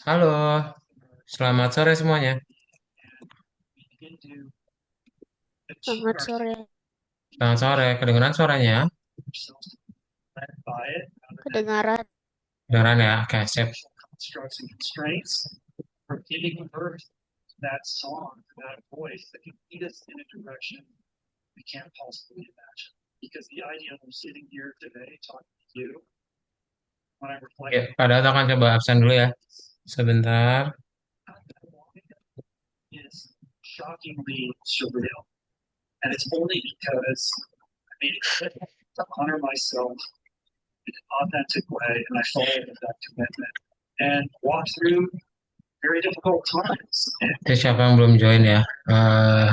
Halo, selamat sore semuanya. Selamat sore. Selamat sore, kedengeran suaranya? Kedengaran. Kedengeran ya? Oke, sip. Ya, pada akan coba absen dulu ya. Sebentar. Itu siapa yang belum join ya? Eh,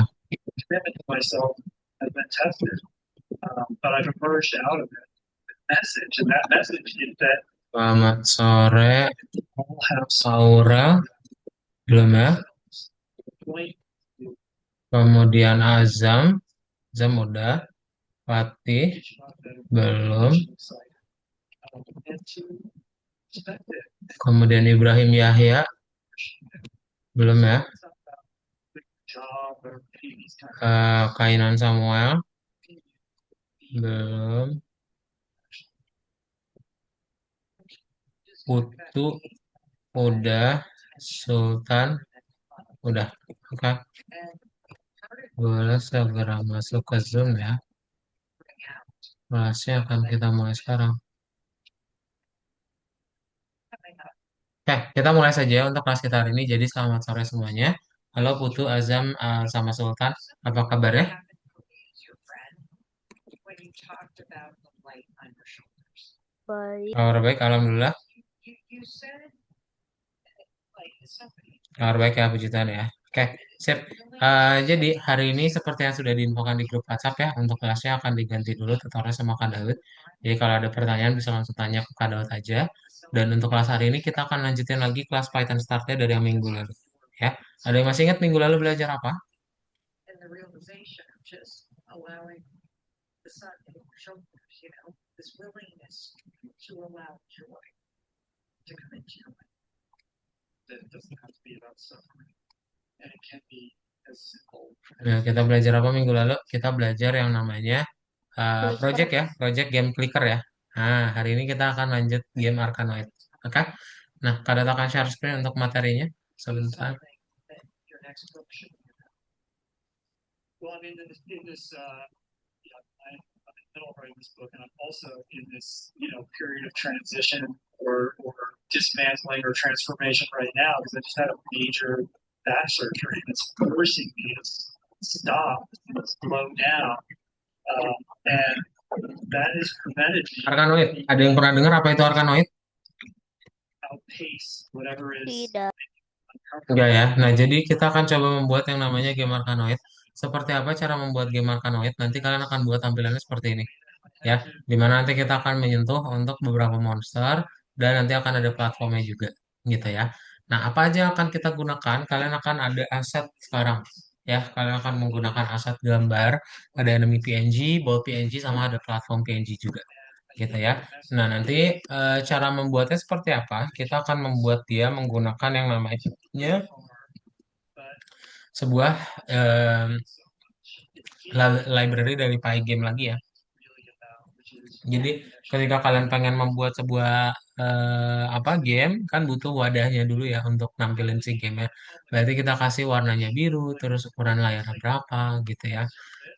Selamat sore, Aura, belum ya? Kemudian Azam, Azam udah. Fatih, belum. Kemudian Ibrahim Yahya, belum ya? Kainan Samuel, belum. Putu, udah. Sultan, udah. Oke, boleh segera masuk ke Zoom ya. Kelasnya akan kita mulai sekarang. Oke, kita mulai saja untuk kelas kita hari ini. Jadi selamat sore semuanya. Halo Putu, Azam, sama Sultan. Apa kabarnya? Baik. Kabar baik, Alhamdulillah. Kabar baik ya, puji Tuhan ya. Oke, sip. Jadi hari ini seperti yang sudah diinfokan di grup WhatsApp ya, untuk kelasnya akan diganti dulu tutornya sama Kak Daud. Jadi kalau ada pertanyaan bisa langsung tanya ke Kak Daud aja. Dan untuk kelas hari ini kita akan lanjutin lagi kelas Python startnya dari yang minggu lalu. Ya, ada yang masih ingat minggu lalu belajar apa? Nah, kita belajar apa minggu lalu? Kita belajar yang namanya project Clicker. ya, project game clicker ya. Nah, hari ini kita akan lanjut game Arkanoid. Oke? Nah, kada akan share screen untuk materinya. Sebentar. Arkanoid, ada yang pernah dengar apa itu Arkanoid? Tidak. Enggak ya. Nah, jadi kita akan coba membuat yang namanya game Arkanoid. Seperti apa cara membuat game Arkanoid? Nanti kalian akan buat tampilannya seperti ini. Ya, dimana nanti kita akan menyentuh untuk beberapa monster dan nanti akan ada platformnya juga, gitu ya. Nah, apa aja yang akan kita gunakan? Kalian akan ada aset sekarang, ya. Kalian akan menggunakan aset gambar, ada enemy PNG, ball PNG, sama ada platform PNG juga, gitu ya. Nah, nanti cara membuatnya seperti apa? Kita akan membuat dia menggunakan yang namanya sebuah em, library dari Pygame lagi ya. Jadi ketika kalian pengen membuat sebuah apa game kan butuh wadahnya dulu ya untuk nampilin si gamenya. Berarti kita kasih warnanya biru, terus ukuran layarnya berapa gitu ya.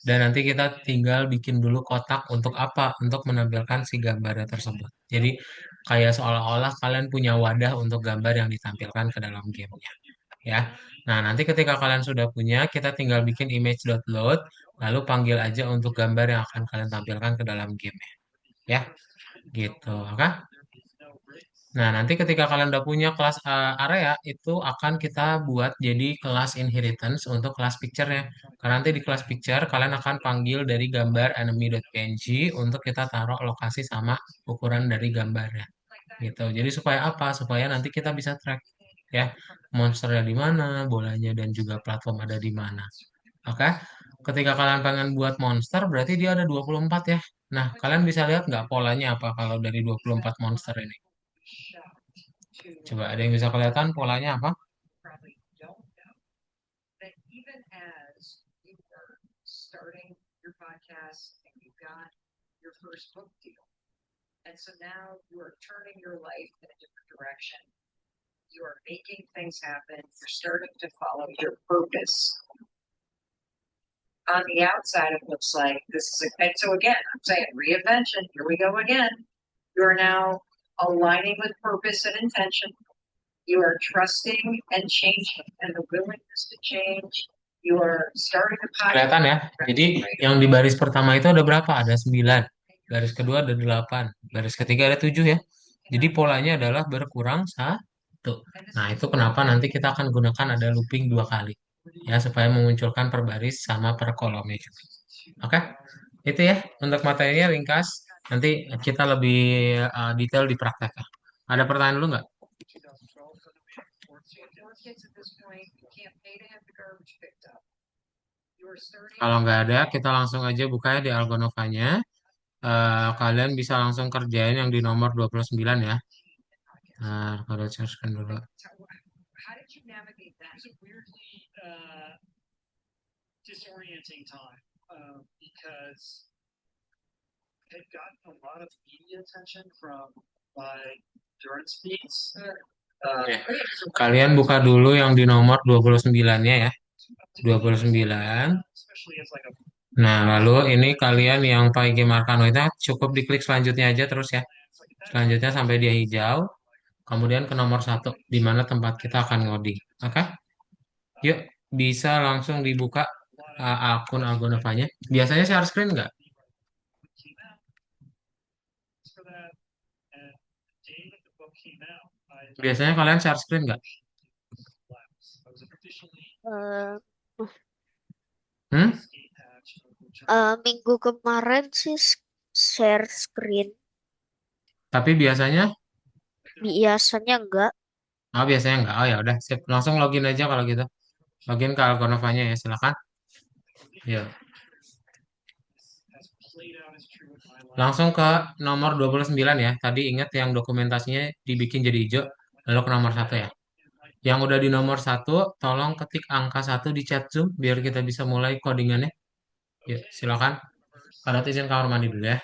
Dan nanti kita tinggal bikin dulu kotak untuk apa? Untuk menampilkan si gambarnya tersebut. Jadi kayak seolah-olah kalian punya wadah untuk gambar yang ditampilkan ke dalam gamenya ya. Nah, nanti ketika kalian sudah punya, kita tinggal bikin image.load, lalu panggil aja untuk gambar yang akan kalian tampilkan ke dalam game ya gitu oke. Nah, nanti ketika kalian udah punya kelas area itu akan kita buat jadi kelas inheritance untuk kelas picture-nya. Karena nanti di kelas picture kalian akan panggil dari gambar enemy.png untuk kita taruh lokasi sama ukuran dari gambarnya gitu. Jadi supaya apa? Supaya nanti kita bisa track ya monsternya di mana, bolanya dan juga platform ada di mana. Oke. Ketika kalian pengen buat monster berarti dia ada 24 ya. Nah, kalian bisa lihat nggak polanya apa kalau dari 24 monster ini? Coba ada yang bisa kelihatan polanya apa? Kelihatan ya. Jadi yang di baris pertama itu ada berapa? Ada 9. Baris kedua ada 8. Baris ketiga ada 7 ya. Jadi polanya adalah berkurang satu. Nah, itu kenapa nanti kita akan gunakan ada looping 2 kali. Ya, supaya memunculkan per baris sama per kolomnya juga. Oke? Itu ya untuk materinya ringkas. Nanti kita lebih detail di praktek ya. Ada pertanyaan dulu nggak? Kalau nggak ada, kita langsung aja buka ya di Algonovanya. Kalian bisa langsung kerjain yang di nomor 29 ya. Nah, kalau searchkan dulu. Oke. Kalian buka dulu yang di nomor 29-nya ya. 29. Nah, lalu ini kalian yang pakai Markano itu cukup diklik selanjutnya aja terus ya. Selanjutnya sampai dia hijau. Kemudian ke nomor 1, di mana tempat kita akan ngoding. Oke? Yuk, bisa langsung dibuka akun Algonovanya. Biasanya share screen nggak? Biasanya kalian share screen nggak? Eh, Hmm? Minggu kemarin sih share screen. Tapi biasanya, Biasanya enggak. biasanya nggak. Oh ya udah, sip. Langsung login aja kalau gitu. Login ke Algonovanya ya, silakan. Ya. Langsung ke nomor 29 ya. Tadi ingat yang dokumentasinya dibikin jadi hijau, lalu ke nomor 1 ya. Yang udah di nomor 1, tolong ketik angka 1 di chat Zoom biar kita bisa mulai codingannya. Yuk, silakan. Pada izin kamar mandi dulu ya.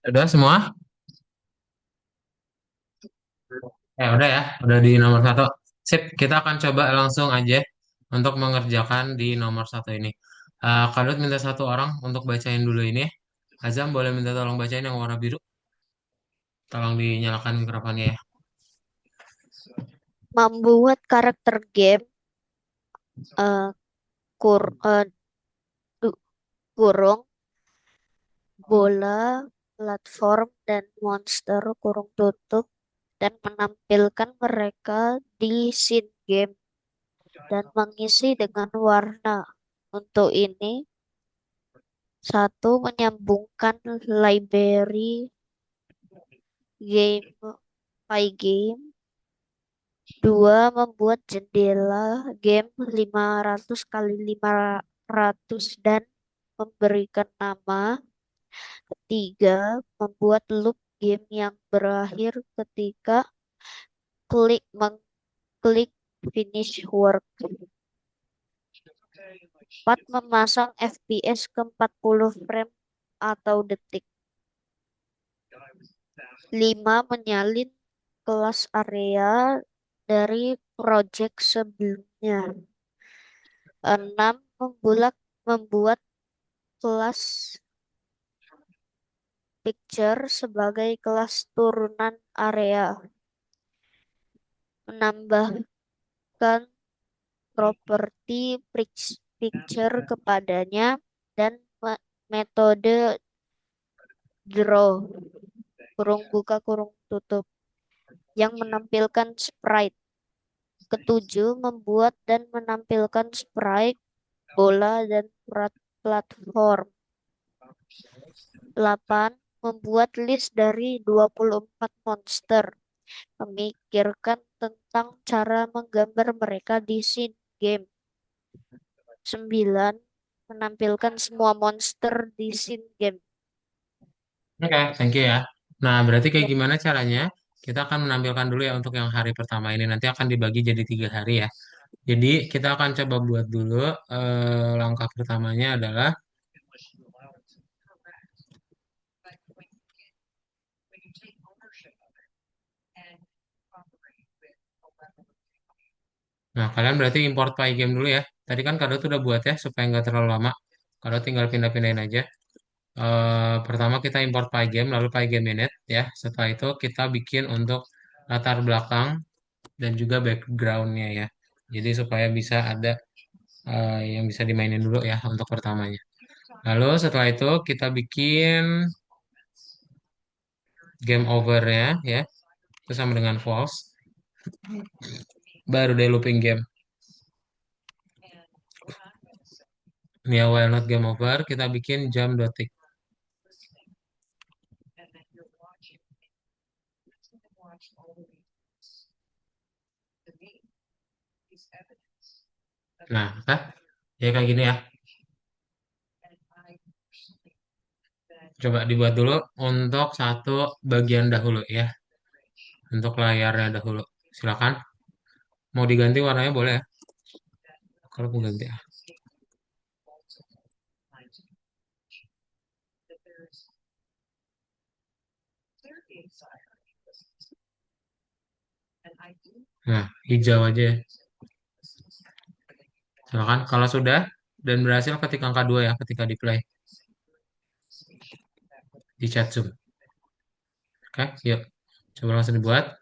Udah semua? Ya udah ya, udah di nomor satu. Sip, kita akan coba langsung aja untuk mengerjakan di nomor satu ini. Kadut minta satu orang untuk bacain dulu ini ya. Azam boleh minta tolong bacain yang warna biru. Tolong dinyalakan mikrofonnya ya. Membuat karakter game eh, kur, eh, du- kurung bola, platform, dan monster kurung tutup dan menampilkan mereka di scene game dan mengisi dengan warna. Untuk ini, satu menyambungkan library game Pygame. Dua, membuat jendela game 500 kali 500 dan memberikan nama. Ketiga, membuat loop game yang berakhir ketika mengklik finish work. 4, memasang FPS ke 40 frame atau detik. 5, menyalin kelas area dari project sebelumnya. 6, membuat kelas picture sebagai kelas turunan area. Menambahkan properti picture kepadanya dan metode draw kurung buka kurung tutup yang menampilkan sprite. Ketujuh, membuat dan menampilkan sprite bola dan platform. 8, membuat list dari 24 monster. Memikirkan tentang cara menggambar mereka di scene game. 9, menampilkan semua monster di scene game. Oke, thank you ya. Nah, berarti kayak gimana caranya? Kita akan menampilkan dulu ya untuk yang hari pertama ini. Nanti akan dibagi jadi 3 hari ya. Jadi kita akan coba buat dulu langkah pertamanya adalah, nah kalian berarti import Pygame dulu ya. Tadi kan Kado tuh udah buat ya supaya nggak terlalu lama. Kado tinggal pindah-pindahin aja. Pertama kita import Pygame, lalu Pygame init ya. Setelah itu kita bikin untuk latar belakang dan juga backgroundnya ya. Jadi supaya bisa ada yang bisa dimainin dulu ya untuk pertamanya. Lalu setelah itu kita bikin game over ya. Itu sama dengan false. Baru deh looping game. Ya, while not game over, kita bikin jam 2 tick. Nah, ya kayak gini ya. Coba dibuat dulu untuk satu bagian dahulu ya. Untuk layarnya dahulu. Silakan. Mau diganti warnanya boleh ya. Kalau mau ganti ya. Nah, hijau aja ya. Silakan. Kalau sudah dan berhasil ketik angka 2 ya ketika di play. Di chat Zoom. Oke, yuk. Coba langsung dibuat.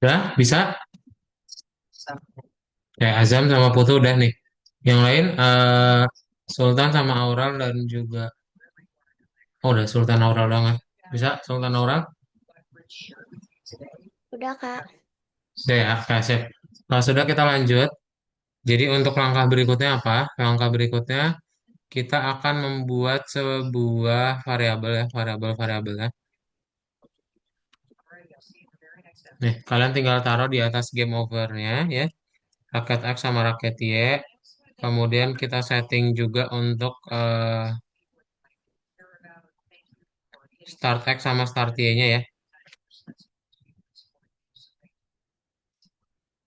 Udah, bisa? Ya, Azam sama Putu udah nih. Yang lain, Sultan sama Aural dan juga... Oh, udah Sultan Aural doang ya. Bisa, Sultan Aural? Udah, Kak. Sudah ya, oke, sip. Kalau sudah kita lanjut. Jadi untuk langkah berikutnya apa? Langkah berikutnya kita akan membuat sebuah variabel ya, variabel-variabel ya. Nih, kalian tinggal taruh di atas game overnya ya, raket X sama raket Y. Kemudian kita setting juga untuk start X sama start Y-nya ya.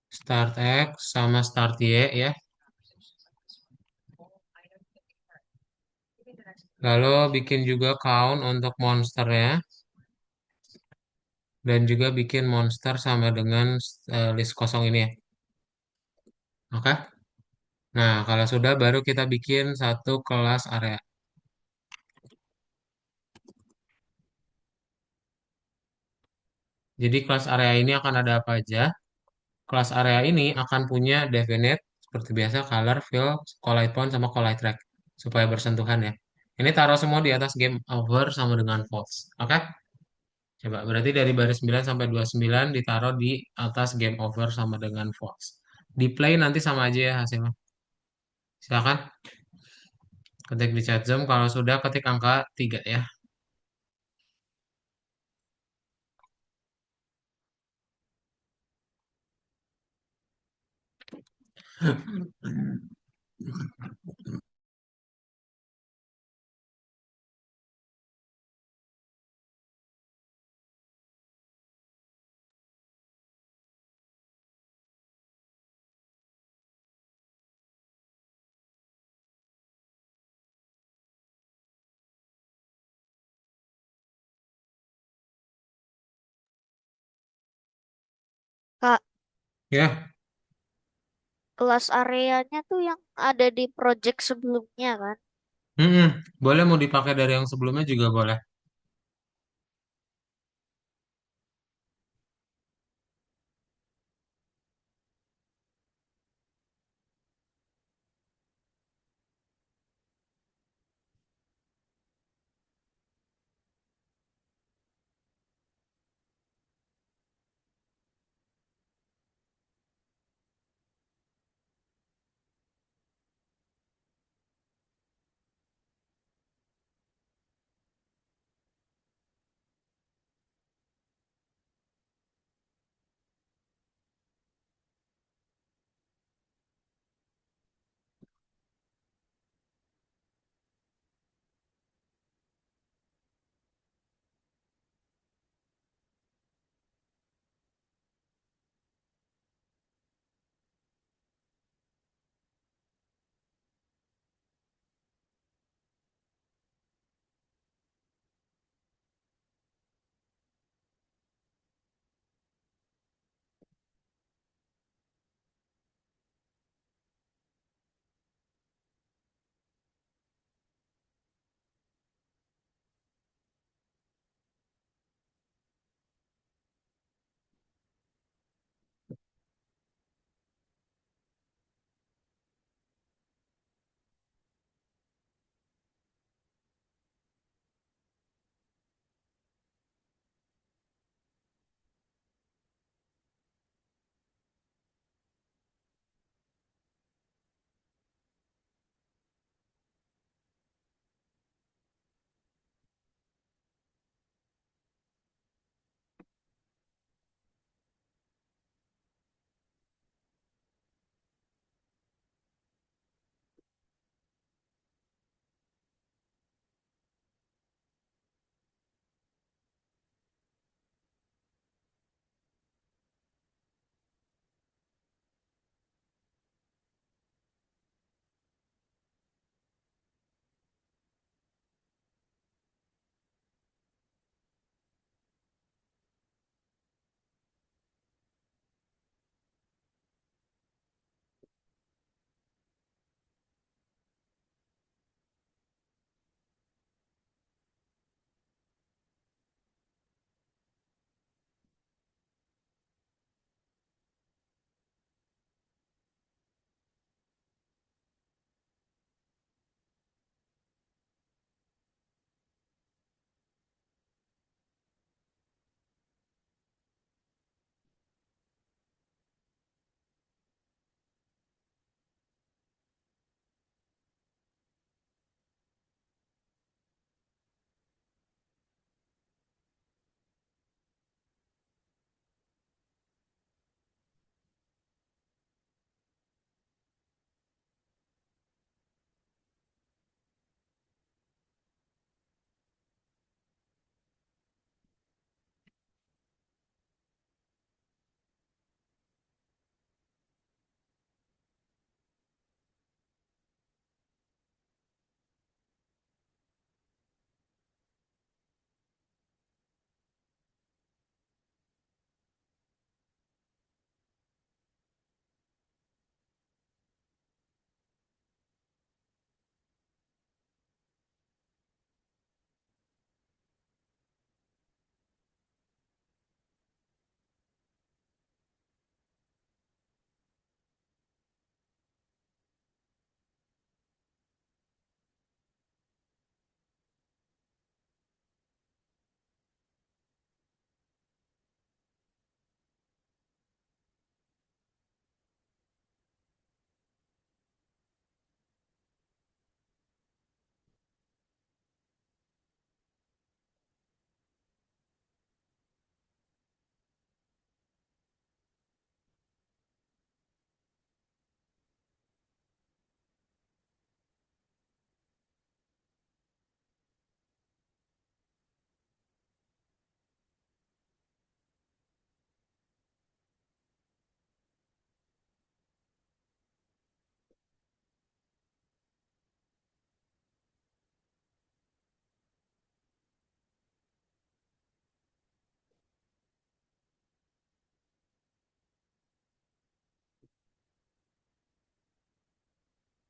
Start X sama start Y ya. Lalu bikin juga count untuk monsternya. Dan juga bikin monster sama dengan list kosong ini ya. Oke? Nah, kalau sudah baru kita bikin satu kelas area. Jadi kelas area ini akan ada apa aja? Kelas area ini akan punya definite seperti biasa color, fill, collide point sama collide track supaya bersentuhan ya. Ini taruh semua di atas game over sama dengan false. Oke? Coba berarti dari baris 9 sampai 29 ditaruh di atas game over sama dengan false. Di play nanti sama aja ya hasilnya. Silakan ketik di chat Zoom kalau sudah ketik angka 3 ya. Kak, Ya, kelas areanya tuh yang ada di project sebelumnya kan? mm-mm. Boleh mau dipakai dari yang sebelumnya juga boleh.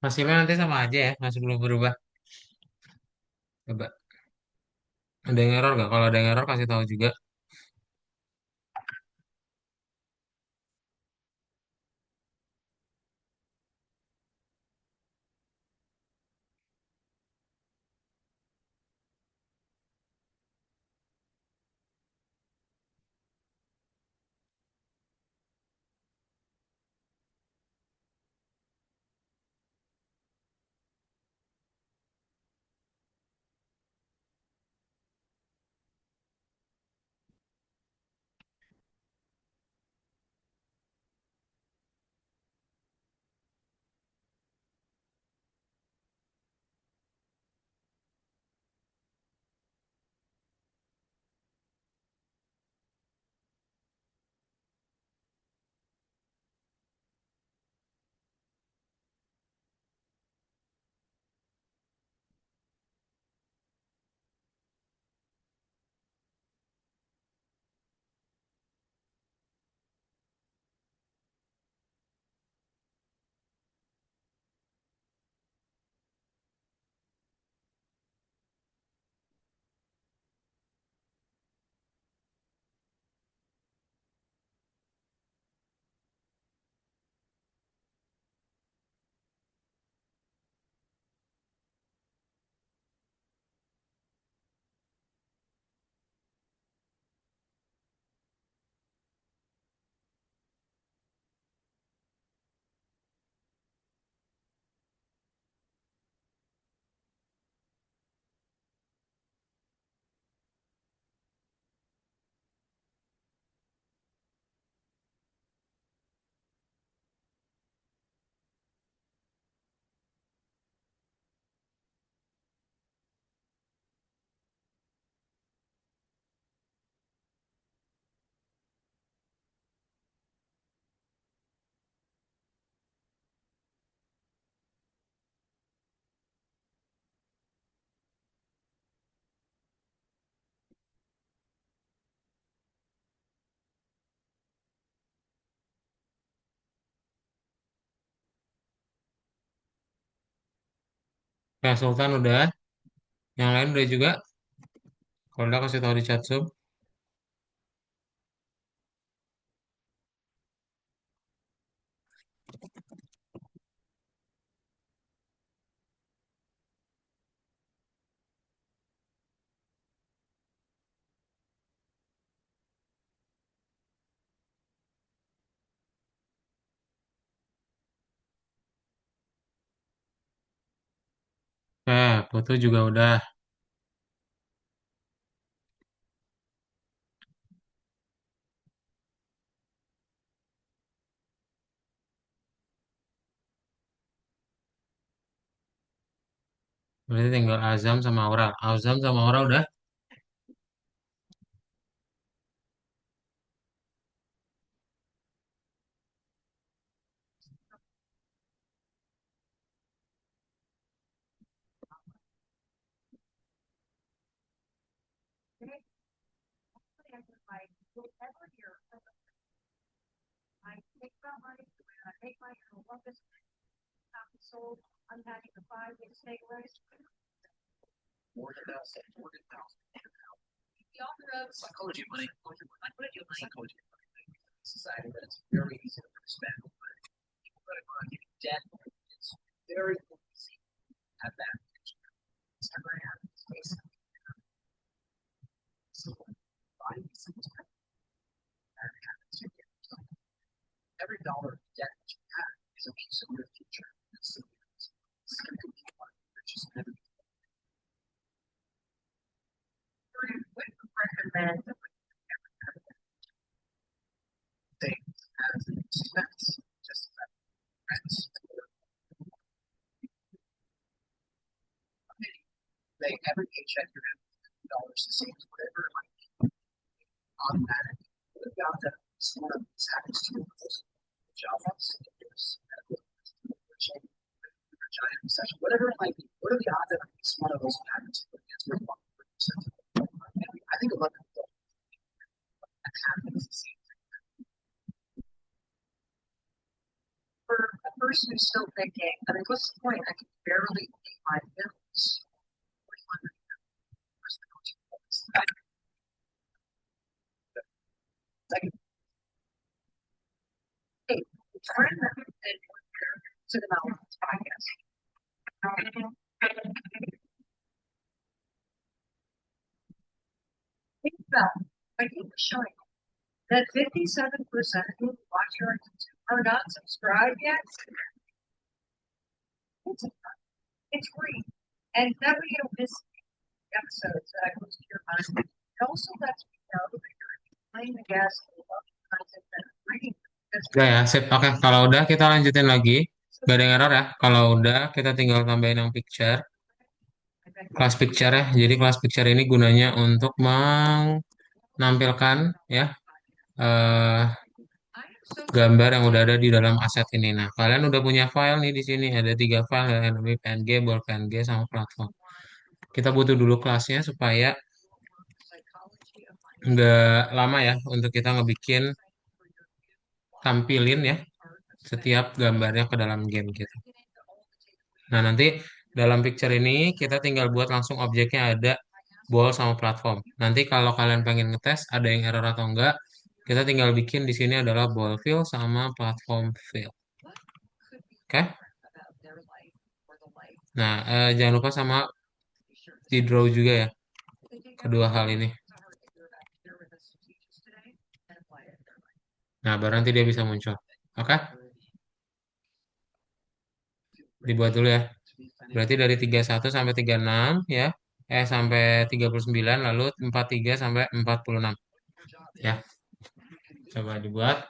Hasilnya nanti sama aja ya, masih belum berubah. Coba. Ada yang error nggak? Kalau ada yang error kasih tahu juga. Ya, Sultan udah. Yang lain udah juga. Kalau udah kasih tahu di chat sub. Foto juga udah. Berarti tinggal Azam sama Aura. Azam sama Aura udah. Udah ya, sip. Oke, kalau udah kita lanjutin lagi. Gak ada yang error ya. Kalau udah kita tinggal tambahin yang picture. Class picture ya. Jadi class picture ini gunanya untuk menampilkan ya eh, gambar yang udah ada di dalam aset ini. Nah, kalian udah punya file nih di sini. Ada tiga file ya, Adobe PNG, Ball PNG, sama platform. Kita butuh dulu kelasnya supaya nggak lama ya untuk kita ngebikin tampilin ya setiap gambarnya ke dalam game gitu. Nah, nanti dalam picture ini kita tinggal buat langsung objeknya ada ball sama platform. Nanti kalau kalian pengen ngetes ada yang error atau enggak, kita tinggal bikin di sini adalah ball fill sama platform fill. Oke? Nah, jangan lupa sama di draw juga ya, kedua hal ini. Nah, baru nanti dia bisa muncul. Oke? Dibuat dulu ya. Berarti dari 31 sampai 36 ya. Sampai 39 lalu 43 sampai 46 ya. Coba dibuat.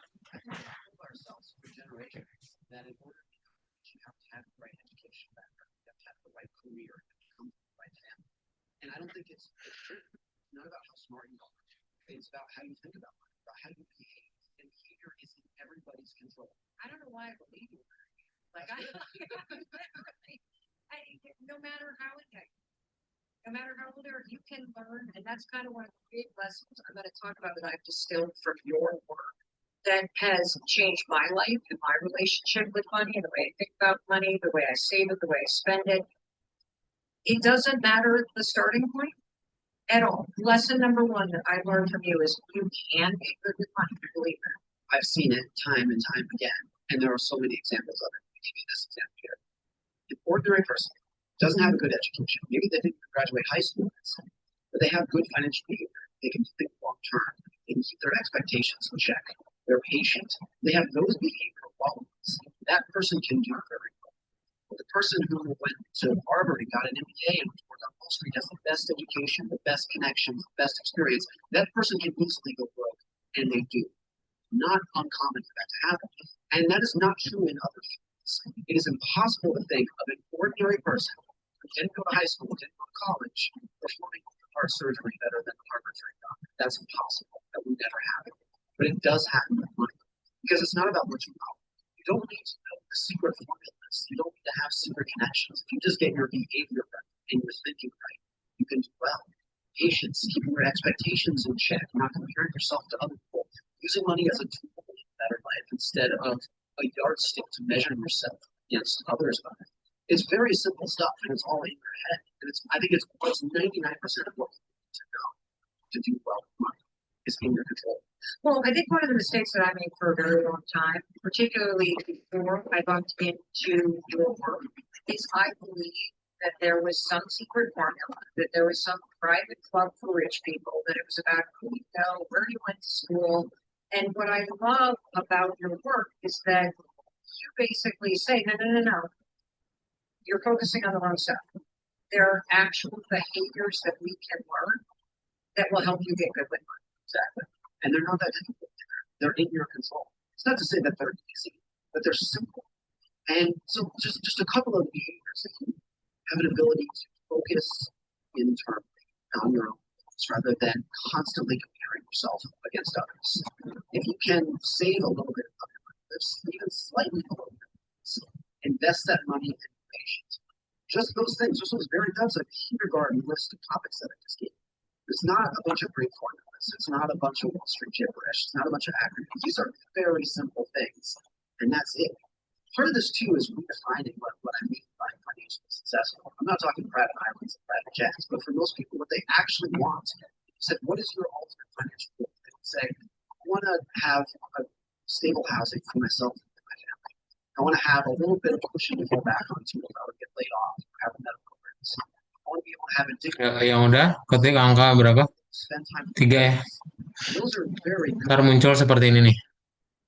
part of this too is redefining what I mean by financially successful. I'm not talking private islands and private jets, but for most people, what they actually want is that what is your ultimate financial goal? They would say, I want to have a stable housing for myself and my family. I want to have a little bit of cushion to fall back onto if I would get laid off or have a medical emergency. I want to be able to have a Ya, dignity, yang udah ketik angka berapa? spend time with Tiga ya. friends. Those are very Ntar good. muncul seperti ini nih.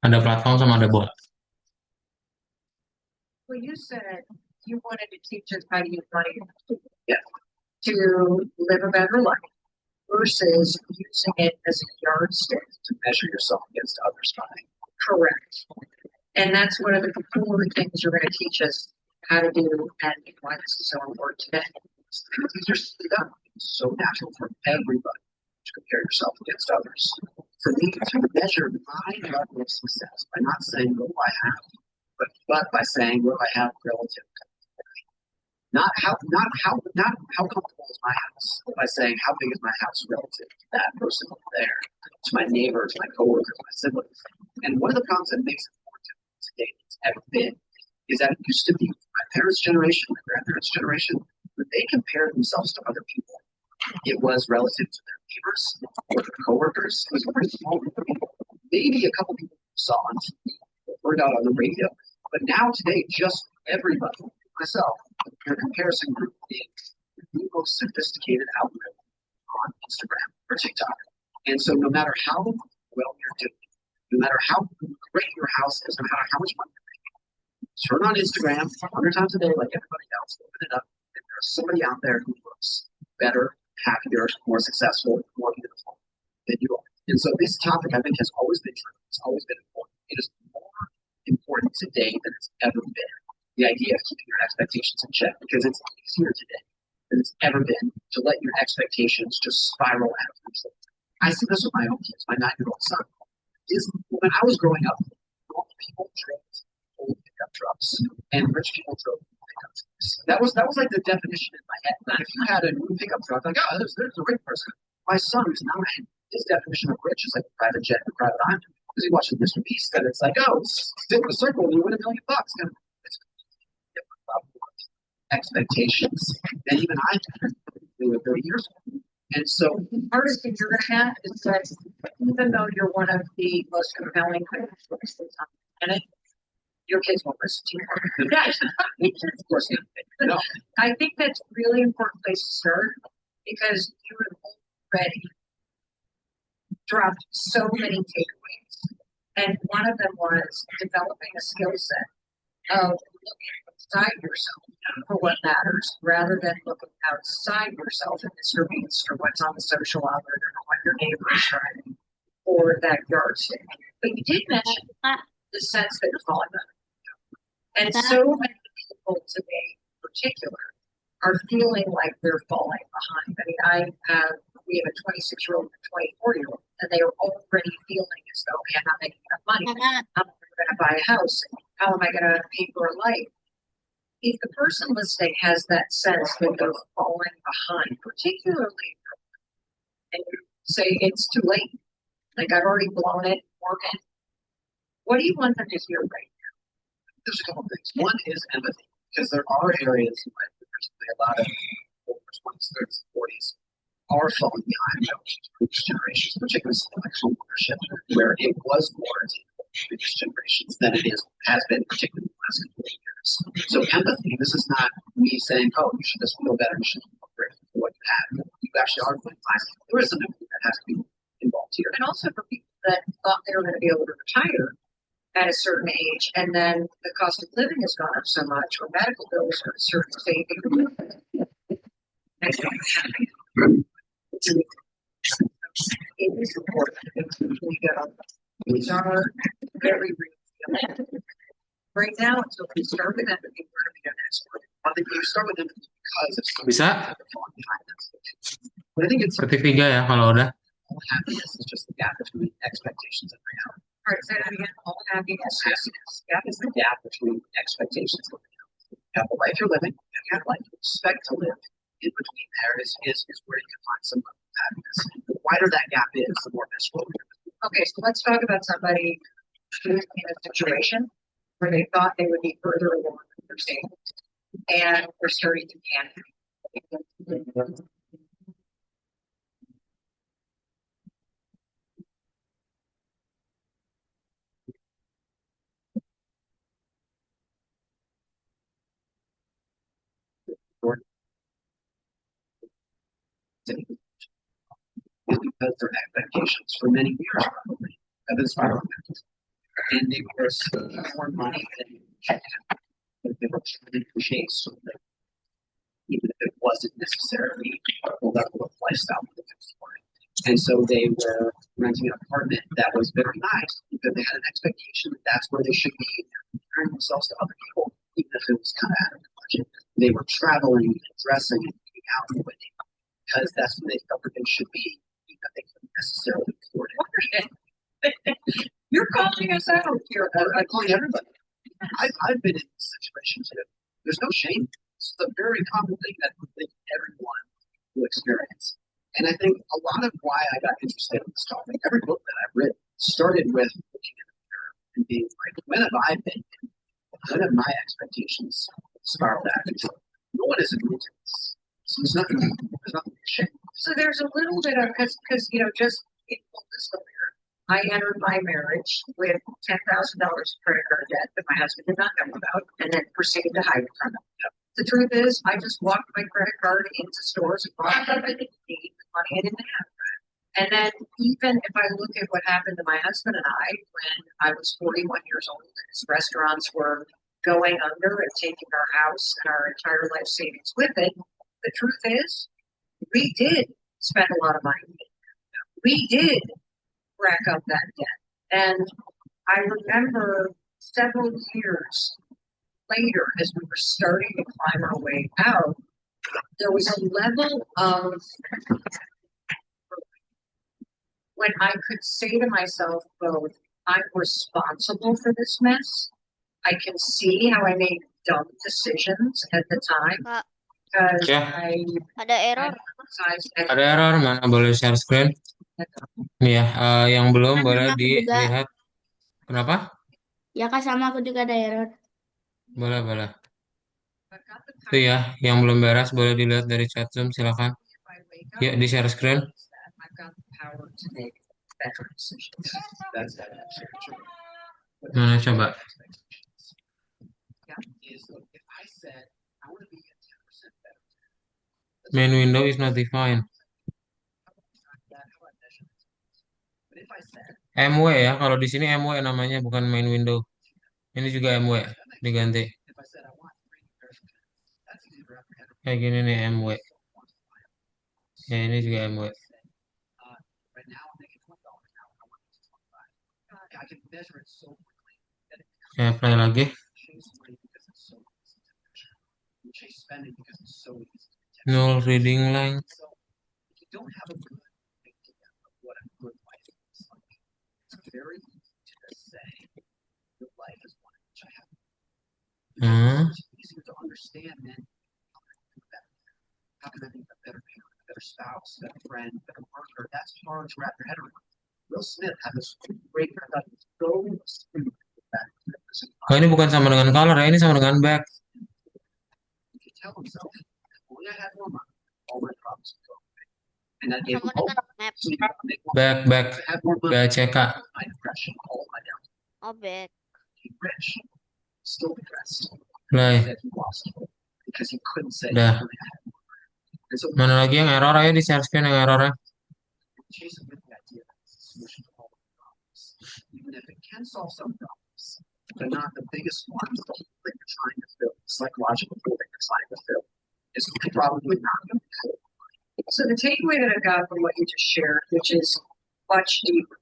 Ada platform sama ada bot. Well, you said you wanted to teach us how to use money, yeah, to live a better life versus using it as a yardstick to measure yourself against others by. Correct. And that's one of the core things you're going to teach us how to do and why this is so important today. These are stuff so natural for everybody to compare yourself against others. For me, to measure my level of success by not saying what do I have, but by saying what do I have relative to not how comfortable is my house, but by saying how big is my house relative to that person over there, to my neighbors, my coworkers, my siblings. And one of the problems that makes it more difficult today than it's ever been is that it used to be my parents' generation, my grandparents' generation, when they compared themselves to other people, it was relative to their neighbors or their coworkers. It was a very small group of people. Maybe a couple people saw on TV or heard out on the radio. But now today, just everybody, myself, your comparison group is the most sophisticated outlet on Instagram or TikTok. And so no matter how well you're doing, no matter how great your house is, no matter how much money you're making, turn on Instagram 100 times a day like everybody else, open it up, and there's somebody out there who looks better, happier, more successful, more beautiful than you are. And so this topic, I think, has always been true. It's always been important. It is more important today than it's ever been. The idea of keeping your expectations in check, because it's easier today than it's ever been to let your expectations just spiral out of control. I see this with my own kids, my 9-year-old son. When I was growing up, normal people drove old pickup trucks, and rich people drove pickup trucks. That was like the definition in my head. And if you had a new pickup truck, like, oh, there's a rich person. My son, who's 9, his definition of rich is like a private jet, a private island. Because he watches Mr. Beast, and it's like, oh, sit in a circle and you win $1 million. And it's different expectations than even I had 30 years ago. And so the hardest thing you're going to have is that even though you're one of the most compelling creators on the planet, your kids won't listen to you. Yes, of course not. No. I think that's a really important place to start because you have already dropped so many takeaways. And one of them was developing a skill set of looking inside yourself for what matters rather than looking outside yourself at Mr. Beast or what's on the social algorithm or what your neighbor is trying or that yardstick. But you did mention the sense that you're falling behind. And so many people today, in particular, are feeling like they're falling behind. I mean, we have a 26-year-old and a 24-year-old, and they are already feeling as though, okay, I'm not making enough money. How am I going to buy a house? How am I going to pay for a life? If the person listening has that sense that they're falling behind, particularly, and you say it's too late, like I've already blown it, Morgan, what do you want them to hear right now? There's a couple of things. One is empathy, because there are areas where particularly a lot of over 20s, 30s, 40s are falling behind previous generations, particularly like home ownership, where it was more previous generations than it has been, particularly in the last couple of years. So empathy, this is not me saying, oh, you should just feel better, you should feel grateful for what you have. You actually are feeling fine. There is some empathy that has to be involved here. And also for people that thought they were going to be able to retire at a certain age, and then the cost of living has gone up so much, or medical bills are a certain saving. It is important to go. These are very real. Right now, until we start with empathy, we're going to go next. I think you start with empathy because of some Bisa falling behind us. But I think it's ketik 3 ya kalau udah. all happiness is just the gap between expectations and reality. All right, say that again. All happiness. Happiness. Gap is the gap between expectations and reality. You have the life you're living, and you have life you expect to live. In between there is where you can find some level of happiness. The wider that gap is, the more miserable you're. Okay, so let's talk about somebody who's in a situation where they thought they would be further along in their savings and were starting to panic. Because their expectations for many years probably have been spiraling. And they were spending more money than they were trying to chase something, even if it wasn't necessarily the level of lifestyle that they wanted. And so they were renting an apartment that was very nice because they had an expectation that that's where they should be. Comparing themselves to other people, even if it was kind of out of the budget. They were traveling and dressing and eating out and winning because that's where they felt that they should be, even if they couldn't necessarily afford it. You're calling us out here. I'm calling everybody. I've been in this situation too. There's no shame. It's a very common thing that I think everyone will experience. And I think a lot of why I got interested in this topic, every book that I've read started with looking at the mirror and being like, when have I been? When have my expectations spiraled out? No one is immune to this. So there's nothing to shame. So there's a little bit of, because, just in full disclosure, I entered my marriage with $10,000 credit card debt that my husband did not know about, and then proceeded to hide it from him. The truth is, I just walked my credit card into stores and bought stuff I didn't need, the money I didn't have. And then, even if I look at what happened to my husband and I when I was 41 years old, and his restaurants were going under and taking our house and our entire life savings with it, the truth is, we did spend a lot of money. We did rack up that debt. And I remember several years later, as we were starting to climb our way out, there was a level of when I could say to myself both, I'm responsible for this mess. I can see how I made dumb decisions at the time Kak, because Ya, ada I error. emphasized ada error mana boleh share screen? Nih ya, yang belum Kak, boleh sama aku juga. dilihat. Kenapa? Ya Kak, sama aku juga ada error. Boleh, boleh. Itu ya, yang belum beres boleh dilihat dari chat Zoom, silakan. Yuk, di share screen. Mana coba? Main window is not defined. MW ya, kalau di sini MW namanya bukan main window. Ini juga MW, diganti. Kayak gini nih MW. Ya, ini juga MW. Ya, play lagi. Null reading length. Hmm. How can I be a better parent, a better spouse, a better friend, a better worker? That's hard to wrap your head around. Will Smith had this great that was so smooth that oh, ini bukan sama dengan color ya, ini sama dengan back. He could tell himself, if only I had more money, all my problems would go away. And that gave him Sama hope. dengan map. So back, BCK. My depression, all my down. Oh, back. He's rich, still depressed. Play. That he lost hope because he couldn't say Dah. he only had more. And so Mana lagi yang error ya, di share screen yang error ya? chasing with the idea that it's a solution to all the problems, even if it can solve some problems, but not the biggest ones. The hole that you're trying to fill, the psychological hole that you're trying to fill, is probably not going to fill. So the takeaway that I got from what you just shared, which is much deeper,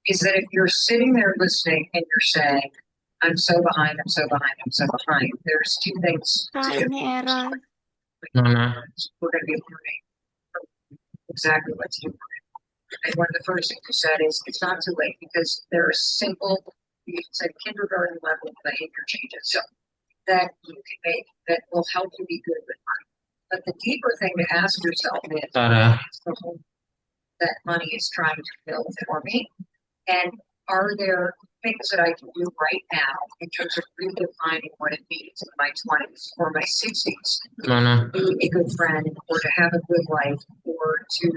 is that if you're sitting there listening and you're saying, "I'm so behind, I'm so behind, I'm so behind," there's two things Kak, to do. ini error. Mana? We're going to be learning exactly what to do. And one of the first things you said is it's not too late because there are simple, you said kindergarten level behavior changes so that you can make that will help you be good with money. But the deeper thing to ask yourself is Tara. the hole that money is trying to fill for me, and are there things that I can do right now in terms of redefining what it means in my 20s or my 60s Mana? to be a good friend or to have a good life or to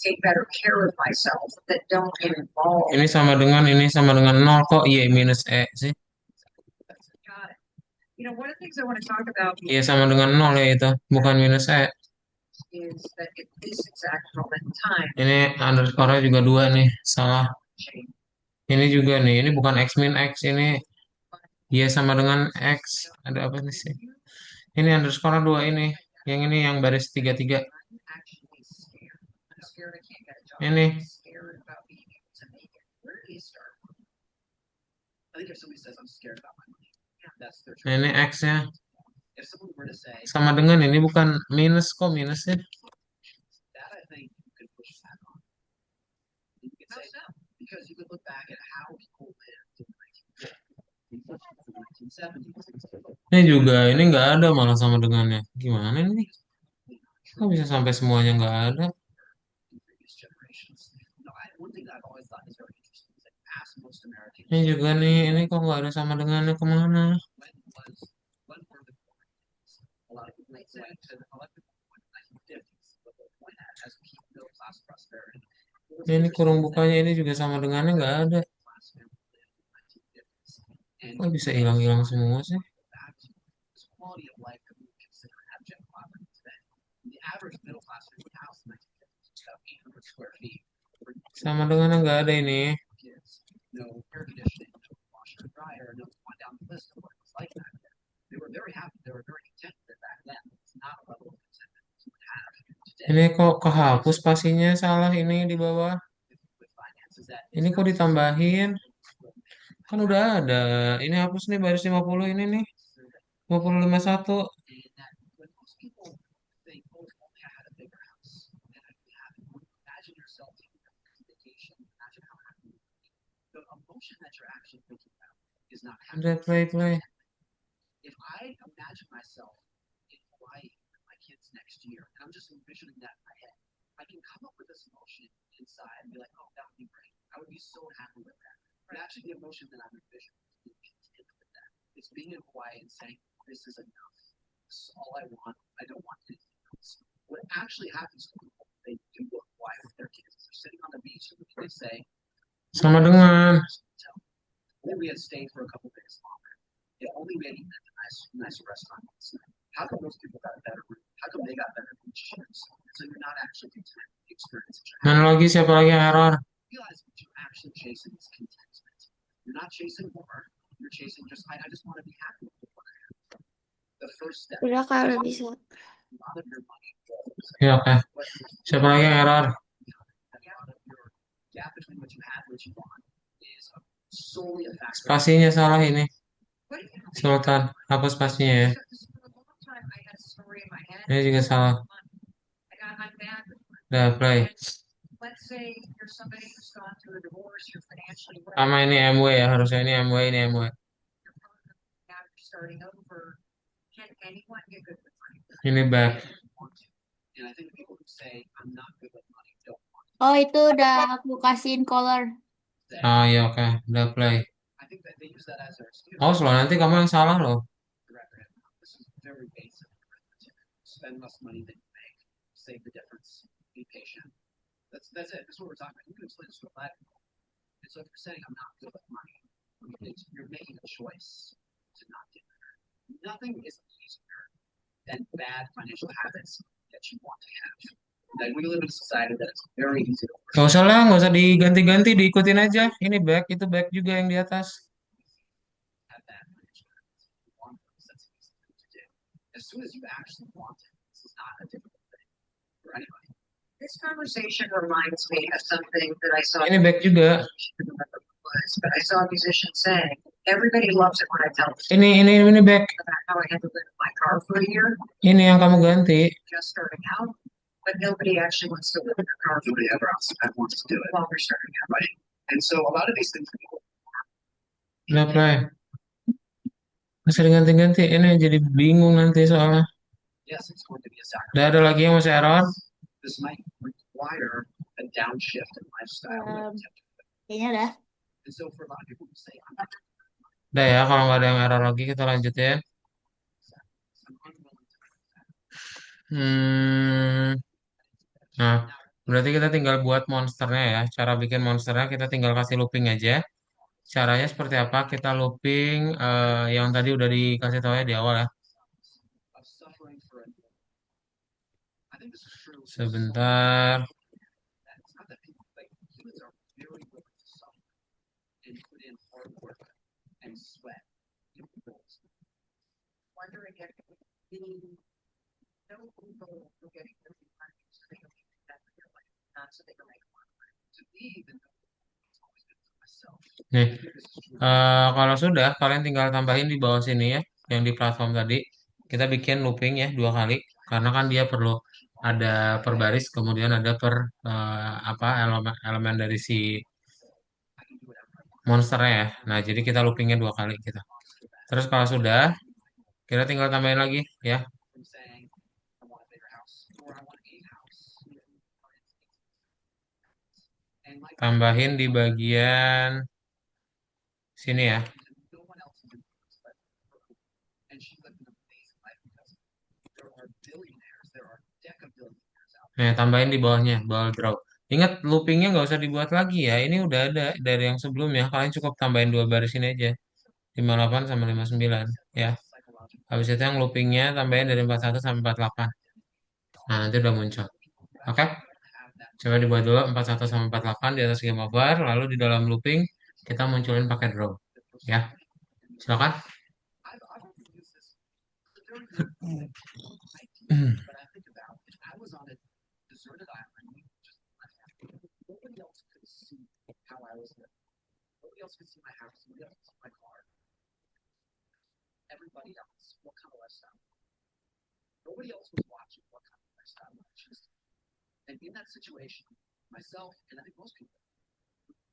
take better care of myself that don't involve. Ini sama dengan nol kok. Y minus E sih. Got it. You know, one of the things I want to talk about Iya sama dengan nol ya itu. Bukan minus E. is that at this exact moment in time, Ini underscore juga dua nih. Salah. change. Ini juga nih. Ini bukan X min X. Ini Y sama dengan X. Ada apa nih sih? Ini underscore dua ini. Yang ini yang baris tiga tiga. I'm actually scared. I'm scared I can't get a job. Ini. I'm scared about being able to make it. Where do you start? I think if somebody says I'm scared about my money, that's their Nah, ini truth. X-nya. If someone were to say Sama dengan ini bukan minus kok minusnya. that, I think you could push that on. You could say no, because you could look back at how people lived in the 1970s. Ini juga, ini nggak ada malah sama dengannya. Gimana ini? Kok bisa sampai semuanya nggak ada? Ini juga nih, ini kok nggak ada sama dengannya kemana? Ini kurung bukanya ini juga sama dengannya nggak ada. Kok bisa hilang-hilang semua sih? Sama dengannya nggak ada ini. No air conditioning, no washer and dryer, no one down the list of what it was like back then. They were very happy, they were very content with it back then. It's not a level of contentment you would have today Ini kok kehapus spasinya salah ini di bawah. with finances that Ini kok ditambahin? Kan udah ada. Ini hapus nih baris 50 ini nih. 5051. and that when most people think, oh, if only I had a bigger house, then I'd be happy. Imagine yourself taking a vacation. Imagine how happy you would be. The emotion that you're actually thinking about is not Udah happiness. play. If I imagine myself in Hawaii with my kids next year, and I'm just envisioning that in my head, I can come up with this emotion inside and be like, oh, that would be great. I would be so happy with that. But actually, the emotion that I'm envisioning is being content with that. It's being in Hawaii and saying, this is enough. This is all I want. I don't want anything else. What actually happens to people, they do go to Hawaii with their kids. They're sitting on the beach and they say, Sama dengan. only we had stayed for a couple days longer. If only we had eaten at a nice restaurant last night. How come those people got a better room? How come they got better insurance? So you're not actually content with the experience that you're Mana having. lagi siapa lagi yang error? Realize what you're actually chasing is contentment. You're not chasing more. You're chasing just I just want to be happy with what I have. The first step. Udah kalau bisa. A lot of your money goes. Ya oke. Siapa lagi yang error? A lot of your gap between what you have and what you want is solely a factor. Spasinya salah ini. What do you think? Sultan, hapus spasinya ya. For a long time, I had a story in my head. Ini juga salah. I'm bad with money. Udah play. Let's say you're somebody who's gone through a divorce, you're financially well, Sama ini MW ya, harusnya ini MW, ini MW. now you're starting over. Can anyone get good with money? Ini back. And I think people who say I'm not good with money don't want Oh, itu udah aku kasihin color. to. Ah ya oke, udah play. I think that they use that as their excuse. Awas loh, nanti kamu yang salah loh. This is very basic arithmetic. Spend less money than you make. Save the difference. Be patient. That's it. That's what we're talking about. You can explain this to a black people. And so if you're saying I'm not good with money, you're making a choice to not do that. Nothing is easier than bad financial habits that you want to have. Like we live in a society that it's very easy to Gak usah lah, gak usah diganti-ganti, diikutin aja. Ini back, itu back juga yang di atas. have bad financial habits. You want those, that's an easy thing to do. As soon as you actually want it, this is not a difficult thing for anybody. This conversation reminds me of something that I saw. Ini back juga. I don't remember what it was, but I saw a musician saying, everybody loves it when I tell them Ini back. about how I had to live in my car for a year, Ini yang kamu ganti. just starting out, but nobody actually wants to live in their car. Nobody ever wants to do it while they're starting out, right? And so a lot of these things people. Udah play. Masih diganti-ganti. Ini jadi bingung nanti soalnya. Yes, it's going to be a sacrifice. Udah ada lagi yang masih error. This might require a downshift in lifestyle. Kayaknya udah. And so for a lot of people who say, I'm not Udah ya, kalau nggak ada yang error lagi kita lanjut ya. I'm unwilling to. Hmm, nah, berarti kita tinggal buat monsternya ya. Cara bikin monsternya kita tinggal kasih looping aja. Caranya seperti apa? Kita looping yang tadi udah dikasih tahu ya di awal ya. Of suffering for a I think this is true. Sebentar. It's not that people like humans are very willing to suffer and put in hard work and sweat. Wondering if the no people who getting their money so they can make that in their life, not so they can make more money. To me, the no it's always been for myself. Nih, I think this is true. kalau sudah kalian tinggal tambahin di bawah sini ya, yang di platform tadi. Kita bikin looping ya 2 kali, karena kan dia perlu ada per baris, kemudian ada per apa elemen elemen dari si monsternya ya. Nah, jadi kita loopingnya 2 kali kita. Terus kalau sudah, kita tinggal tambahin lagi ya. From saying I want a bigger house or I want a house. And like Tambahin di bagian sini ya. no one else is in this, but and she lived an amazing life because there are billionaires, there are decabillionaires out Nah, tambahin di bawahnya, bawah draw. Ingat loopingnya nggak usah dibuat lagi ya. Ini udah ada dari yang sebelumnya. Kalian cukup tambahin 2 baris ini aja. 58 sama 59 ya. psychological. Habis itu yang loopingnya tambahin dari 41 sampai 48. Nah, nanti udah muncul. Oke? Have that. Coba dibuat dulu 41 sampai 48 di atas game over. Lalu di dalam looping kita munculin pakai draw. Ya, silakan. I've often used this. It's a very good idea, but I think about if I was on a deserted island, just nobody else could see how I was living. Nobody else could see my house. Nobody else could see my car. Everybody else, what kind of lifestyle? Nobody else was watching what kind of lifestyle I choose. And in that situation, myself and I think most people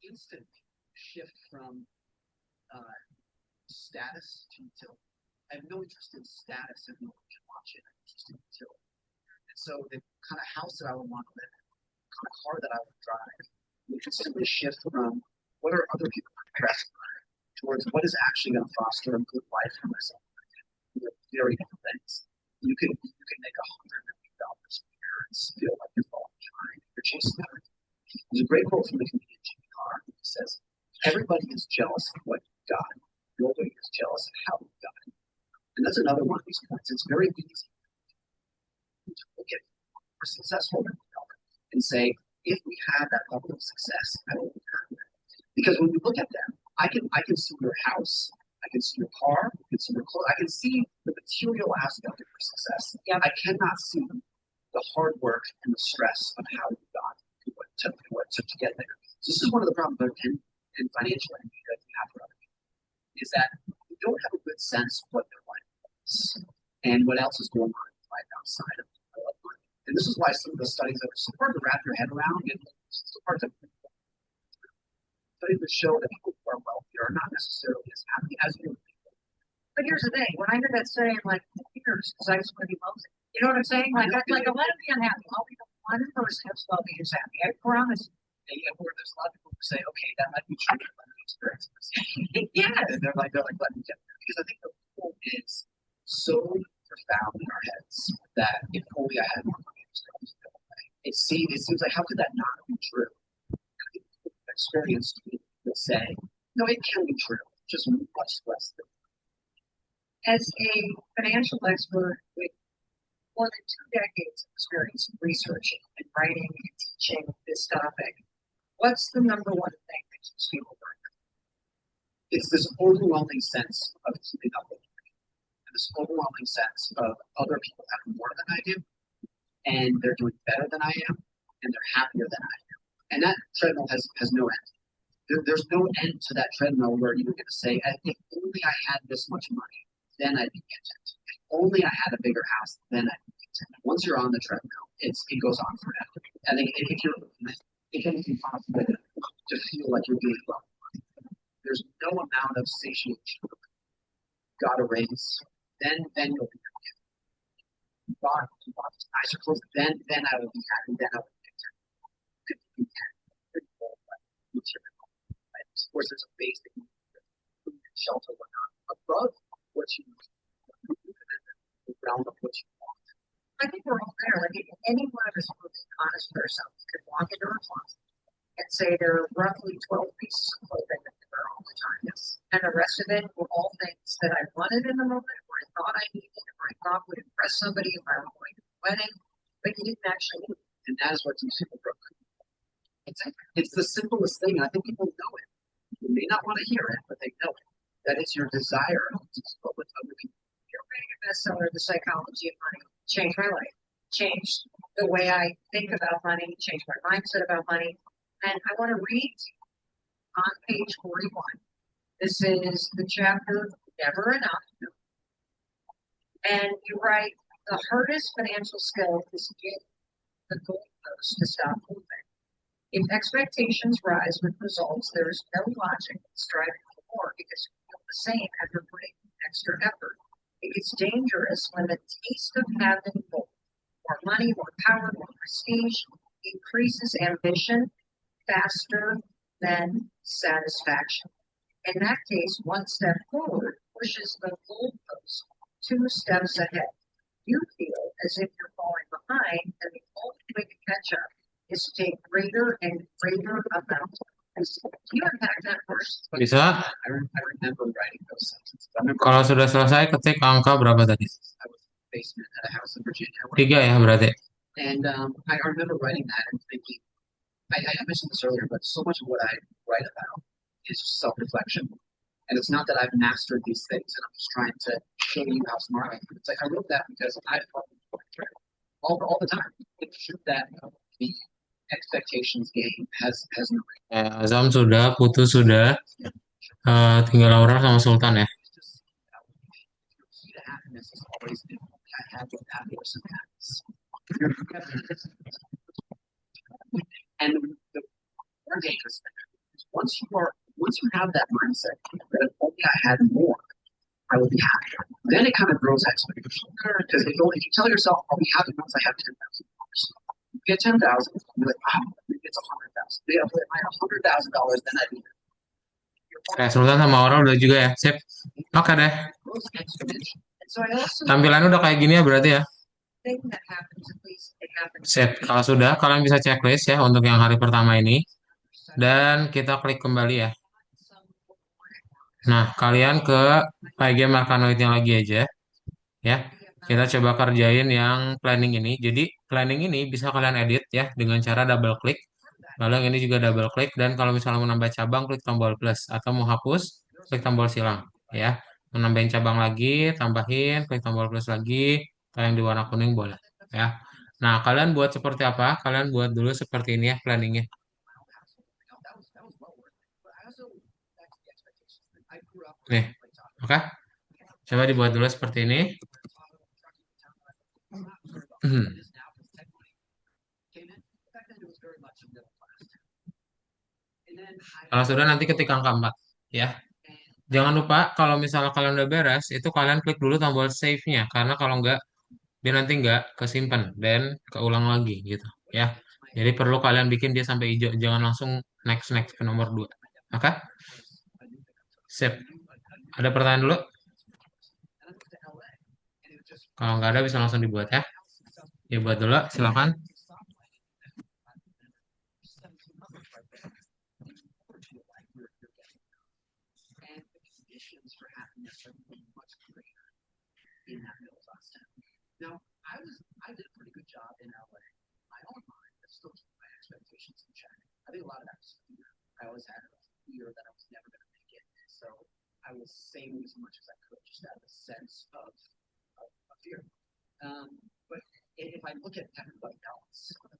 instantly shift from uh, status to utility. I have no interest in status if no one can watch it. I'm interested in utility. And so the kind of house that I would want to live in, the kind of car that I would drive, would instantly shift from what are other people impressed by towards what is actually going to foster a good life for myself. They're very different things. You can make $100 million a year and feel like you're falling behind. You're chasing everything. There's a great quote from the comedian Jimmy Carr who says, "Everybody is jealous of what you got. Nobody is jealous of how you got it." And that's another one of these points. It's very easy to look at more successful than we are and say, if we have that level of success, I will be happy. Because when you look at them, I can see your house, I can see your car, I can see your clothes, I can see the material aspect of your success. Yeah. I cannot see the hard work and the stress of how you got to what took to get there. So this is one of the problems in financial envy that we have for other people, is that you don't have a good sense of what their life is and what else is going on in life outside of money. And this is why some of the studies that are so hard to wrap your head around and so hard to studies that show that people who are wealthy are not necessarily as happy as you. But here's the thing: when I hear that study, I'm like, here's because I just want to be wealthy. You know what I'm saying? Like, I want to be unhappy. I'll be the one person who's wealthy who's happy. I promise. And yet, where there's a lot of people who say, okay, that might be true, but let me experience this. Yes. And they're like, let me get there. Because I think the quote is so profound in our heads that if only I had more money, it seems like how could that not be true? Experience will say, no, it can be true, just much less than. As a financial expert with more than 2 decades of experience in researching and writing and teaching this topic, what's the number one thing that keeps people burning? It's this overwhelming sense of keeping up with everything, and this overwhelming sense of other people have more than I do, and they're doing better than I am, and they're happier than I am. And that treadmill has no end. There's no end to that treadmill where you're going to say, if only I had this much money, then I'd be content. If only I had a bigger house, then I'd be content. Once you're on the treadmill, it goes on forever. I think if you're, it can be possible to feel like you're doing well. There's no amount of satiation. Got a raise, then you'll be content. Bought nicer clothes, then I will be happy, then I will be content. Could be content with material items. course, there's a basic food, shelter, whatnot, above what you the realm of what you want. I think we're all there. Like any one of us who's an honest person could walk into a closet and say there are roughly 12 pieces of clothing that I wear all the time. Yes. And the rest of it were all things that I wanted in the moment, or I thought I needed, or I thought would impress somebody if I were going to a wedding, but you didn't actually need it. And that is what keeps people broken. It's the simplest thing. I think people know it. You may not want to hear it, but they know it. That it's your desire to spoke with other people. You're reading a bestseller, The Psychology of Money, changed my life, changed the way I think about money, changed my mindset about money. And I want to read on page 41. This is the chapter, Never Enough. And you write, the hardest financial skill is to get the goalpost to stop moving. If expectations rise with results, there is no logic in striving for more because you feel the same after putting extra effort. It gets dangerous when the taste of having more money, more power, more prestige increases ambition faster than satisfaction. In that case, one step forward pushes the goalpost 2 steps ahead. You feel as if you're falling behind, and the only way to catch up is to take greater and greater amounts. Do you unpack that first? Bisa. I remember writing those sentences. I remember Kalau sudah selesai, ketik angka berapa tadi? I was in the basement at a house in Virginia. 3 ya berarti. And I remember writing that and thinking, I mentioned this earlier, but so much of what I write about is self-reflection. And it's not that I've mastered these things and I'm just trying to show you how smart I am. It's like I wrote that because I all the time. It should that the expectations game has no Azam sudah, Putu sudah, tinggal Laura sama Sultan ya. it's just the key to happiness is always I have what that person has. And the more dangerous thing is once you have that mindset that if only I had more, I would be happy. Then it kind of grows exponentially. Because if you tell yourself, I'll be happy once I have $10,000. You get 10,000, you're like, wow, maybe it's 100,000. Yeah, if I had $100,000, then I'd be Sultan sama Aura udah juga ya, sip. Oke deh, grows exponentially. And so I also tampilannya udah kayak gini ya berarti ya. think that happens, at least it happens. Sip, kalau sudah kalian bisa checklist ya untuk yang hari pertama ini. Dan kita klik kembali ya. Nah, kalian ke PyGame Arkanoid yang lagi aja. Ya, kita coba kerjain yang planning ini. Jadi, planning ini bisa kalian edit ya dengan cara double klik. Lalu yang ini juga double klik. Dan kalau misalnya mau nambah cabang, klik tombol plus. Atau mau hapus, klik tombol silang. Ya, mau nambahin cabang lagi, tambahin, klik tombol plus lagi. Kalau yang di warna kuning boleh. Ya. Nah, kalian buat seperti apa? Kalian buat dulu seperti ini ya planningnya. Nih, oke. Coba dibuat dulu seperti ini. Kalau sudah nanti ketik angka 4 ya. Jangan lupa kalau misalnya kalian udah beres, itu kalian klik dulu tombol save-nya karena kalau enggak dia nanti enggak kesimpan dan keulang lagi gitu ya. Jadi perlu kalian bikin dia sampai hijau, jangan langsung next next ke nomor 2. Oke? Sip. Ada pertanyaan dulu? Kalau nggak ada bisa langsung dibuat ya. Ya buat dulu, silakan. Now, I did a pretty good job in LA. My own mind, but still keep my expectations in check. I think a lot of that was fear. I always had a fear that I was never going to make it. So I was saving as much as I could just out of a sense of fear. But if I look at everybody else who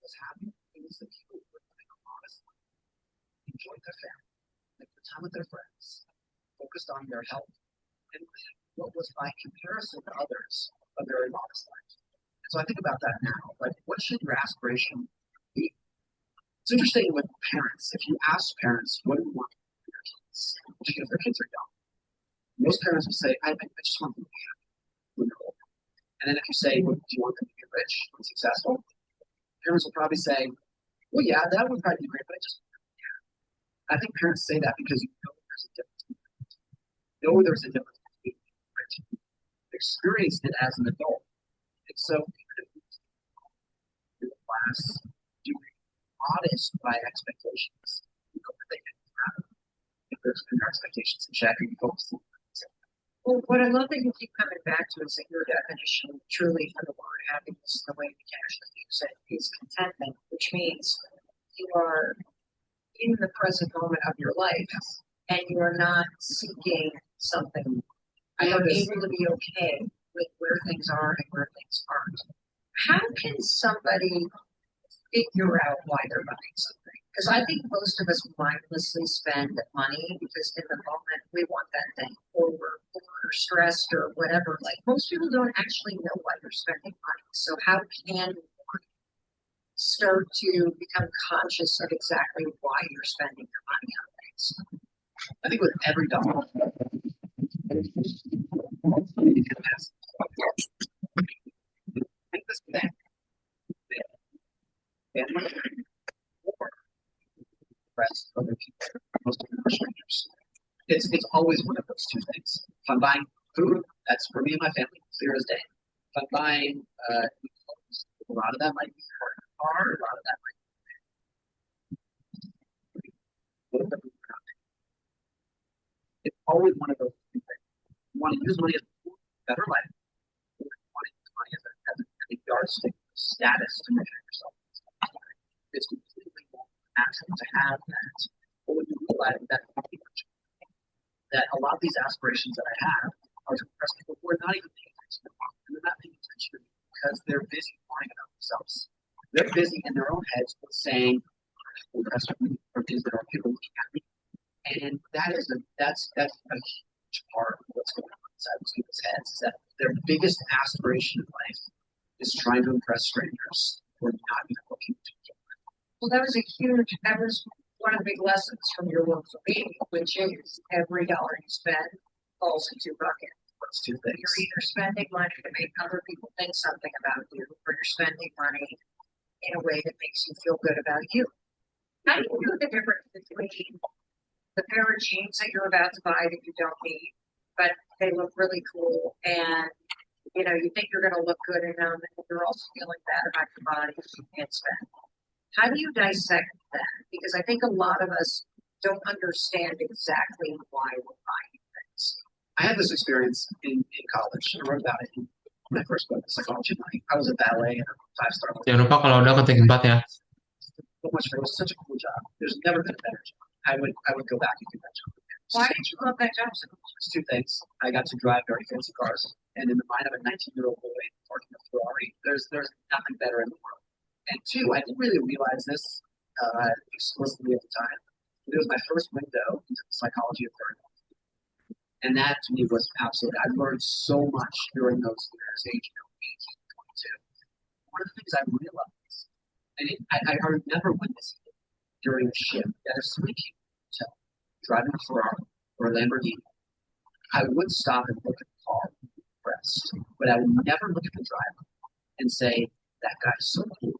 was happy, it was the people who were living honestly, enjoyed their family, like the time with their friends, focused on their health, and what was by comparison to others a very modest life. And so I think about that now. Like, what should your aspiration be? It's interesting with parents. If you ask parents, what do you want for your kids, particularly if their kids are young, most parents will say, I just want them to be happy when they're older. And then if you say, well, do you want them to be rich and successful? Parents will probably say, well, yeah, that would probably be great, but I just want them to be happy. I think parents say that because you know there's a difference. You know there's a difference between experienced it as an adult. And so even if in the class do honest by expectations, you know that they can have if there's their expectations in check and you focus on well, what I love that you keep coming back to is that your definition truly for the word happiness, the way we can actually use it, is contentment, which means you are in the present moment of your life and you are not seeking something. I am able to be okay with where things are and where things aren't. How can somebody figure out why they're buying something? Because I think most of us mindlessly spend money because in the moment we want that thing, or we're bored or stressed or whatever. Like most people don't actually know why they're spending money. So how can you start to become conscious of exactly why you're spending your money on things? I think with every dollar, you can ask, take this back, and or rest other people, most of them are strangers. It's always one of those two things. If I'm buying food, that's for me and my family, clear as day. If I'm buying clothes, a lot of that might be for a car, a lot of that might be it's always one of those two things. You want to use money as a better life, or you want to use money as a yardstick status to measure yourself. It's completely natural to have that. But when you realize that a lot of these aspirations that I have are to impress people who are not even paying attention to me. And they're not paying attention to me because they're busy worrying about themselves. They're busy in their own heads with saying, impress me, or is there are people looking at me? And that's a huge part of what's going on inside those people's heads is that their biggest aspiration in life is trying to impress strangers who are not even looking to do it. Well, that was one of the big lessons from your work for me, which is every dollar you spend falls into two buckets. What's two things? You're either spending money to make other people think something about you, or you're spending money in a way that makes you feel good about you. How do you know the difference between the pair of jeans that you're about to buy that you don't need, but they look really cool and you think you're going to look good in them, and you're also feeling bad about your body because you can't spend? How do you dissect that? Because I think a lot of us don't understand exactly why we're buying things. I had this experience in college. I wrote about it when I first went to psychology. I was a ballet and a five-star. Jangan lupa kalau udah ketik 4 ya. So much for it. It was such a cool job. There's never been a better job. I would go back and do that job. Why did you love that job so much? It's two things. I got to drive very fancy cars, and in the mind of a 19-year-old boy parking a Ferrari, there's nothing better in the world. And two, I didn't really realize this explicitly at the time. It was my first window into the psychology of learning. And that to me was absolutely, I learned so much during those years, age 18, 22. One of the things I realized, and I remember when this during a shift at a sleeping hotel, driving a Ferrari or a Lamborghini, I would stop and look at the car impressed, but I would never look at the driver and say, that guy's so cool.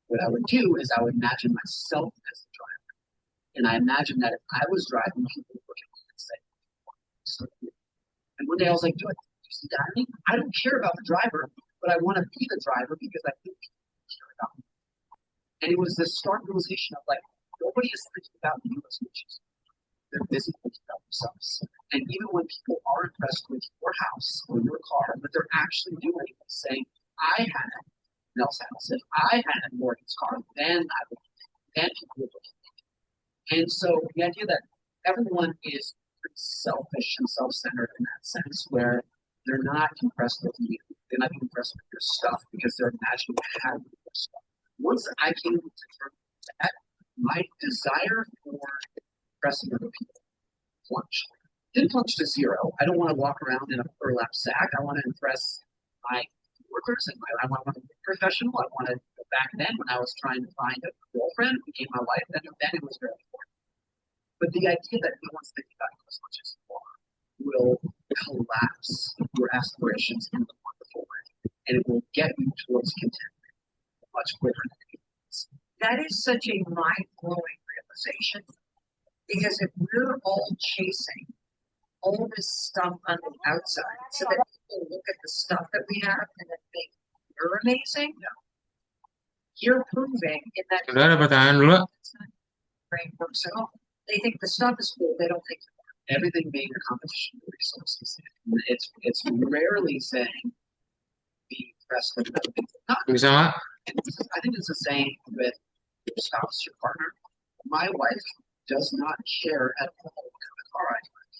What I would do is I would imagine myself as the driver. And I imagined that if I was driving, people would look at me and say, so cool. And one day I was like, do you see that? I don't care about the driver, but I want to be the driver because I think people care about me. And it was this stark realization of like, nobody is thinking about you as much as they're busy thinking about themselves. And even when people are impressed with your house or your car, what they're actually doing is saying, I had Nels house. If I had Morgan's car, then people would look at me. And so the idea that everyone is pretty selfish and self-centered in that sense, where they're not impressed with you, they're not impressed with your stuff because they're imagining having your stuff. Once I came to terms with that, my desire for impressing other people plunged. Didn't plunge to zero. I don't want to walk around in a burlap sack. I want to impress my workers and I want to be professional. I wanted back then when I was trying to find a girlfriend who became my wife, then it was very important. But the idea that no one's thinking about you as much as you are will collapse your aspirations in a wonderful way. And it will get you towards contentment much quicker than anything else. That is such a mind-blowing realization. Because if we're all chasing all this stuff on the outside, so that people look at the stuff that we have and then think we're amazing, you're proving in that Udah ada pertanyaan dulu. brain works at all. They think the stuff is cool. They don't think everything being a competition for resources. It's rarely saying be impressed with nothing. Not, Bisa nggak? I think it's the same with your spouse, your partner. My wife does not care at all what kind of car I drive.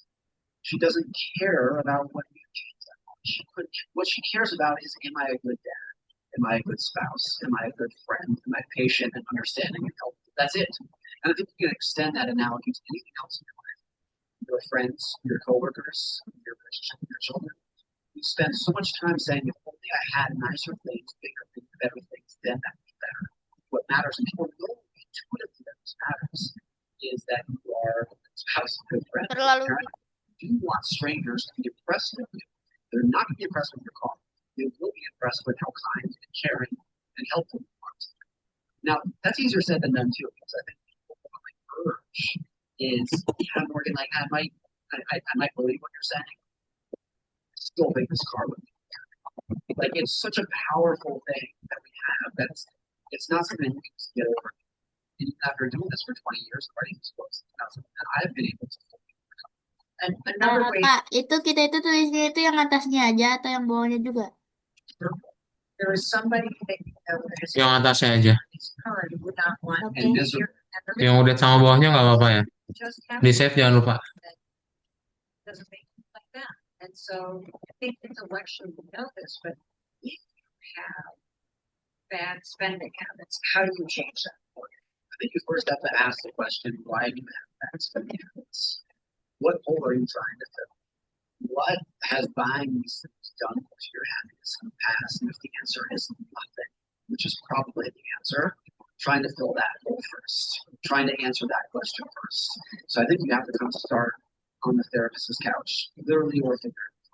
She doesn't care about what new jeans I want. What she cares about is, am I a good dad? Am I a good spouse? Am I a good friend? Am I patient and understanding and helpful? That's it. And I think you can extend that analogy to anything else in your life. Your friends, your coworkers, your relationship with your children. You spend so much time saying, if only I had nicer things, bigger things, better things, then that'd be better. What matters, and people know intuitively that this matters, is that you are a good spouse, a good friend, a good Terlalu parent. You want strangers to be impressed with you. They're not going to be impressed with your car. They will be impressed with how kind and caring and helpful you are. Now, that's easier said than done too, because I think people like urge is, yeah, Morgan, like I might believe what you're saying. I still think this car would be like it's such a powerful thing that we have that it's not something we can just get over. And after doing this for 20 years, writing these books, it's not something that I've been able to fully overcome. And another way, Kak, itu kita itu tulisnya itu yang atasnya aja atau yang bawahnya juga? there is somebody that you know that is Yang atasnya aja. his current who would not want Oke. and here, and there Yang udah sama bawahnya nggak apa-apa ya. just Di save jangan lupa. doesn't make it like that. And so I think intellectually we know this, but if you have bad spending habits, how do you change that? I think you first have to ask the question, why do you have bad spending habits? What hole are you trying to fill? What has buying these things done to your happiness in the past? And if the answer is nothing, which is probably the answer, trying to fill that hole first, trying to answer that question first. So I think you have to kind of start on the therapist's couch, literally or figuratively,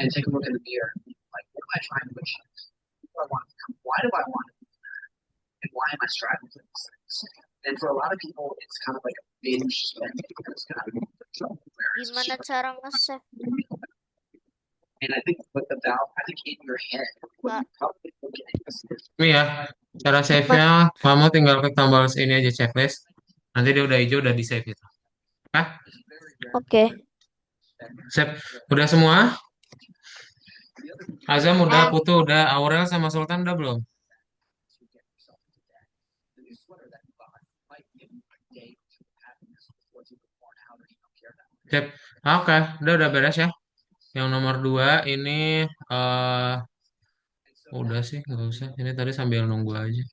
and take a look in the mirror. Like, what am I trying to achieve? Who do I want to become? Why do I want to be there? And why am I striving for these things? And for a lot of people, it's kind of like a binge spending because kind of gimana cara nge-save? and I think with the valve, I think in your head, what you probably looking at is Ini ya, cara save-nya kamu tinggal klik tombol ini aja checklist. Nanti dia udah hijau, udah di save itu. Hah? Oke. Save. Udah semua? Azam udah, Eh, Putu udah, Aurel sama Sultan udah belum? Sip. Oke, udah beres ya. Yang nomor 2 ini eh udah sih, nggak usah. Ini tadi sambil nunggu aja.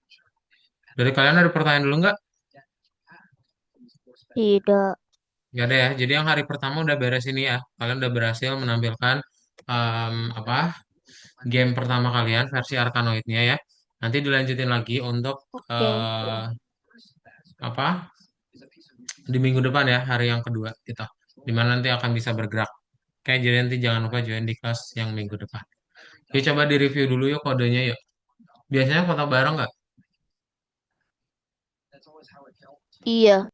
Dari kalian ada pertanyaan dulu nggak? tidak. Nggak ada ya. Jadi yang hari pertama udah beres ini ya. Kalian udah berhasil menampilkan apa game pertama kalian versi Arkanoidnya ya. Nanti dilanjutin lagi untuk Oke. apa di minggu depan ya, hari yang kedua gitu. Dimana nanti akan bisa bergerak. Oke, jadi nanti jangan lupa join di kelas yang minggu depan. Yuk coba di review dulu yuk kodenya yuk. Biasanya foto bareng nggak? Iya.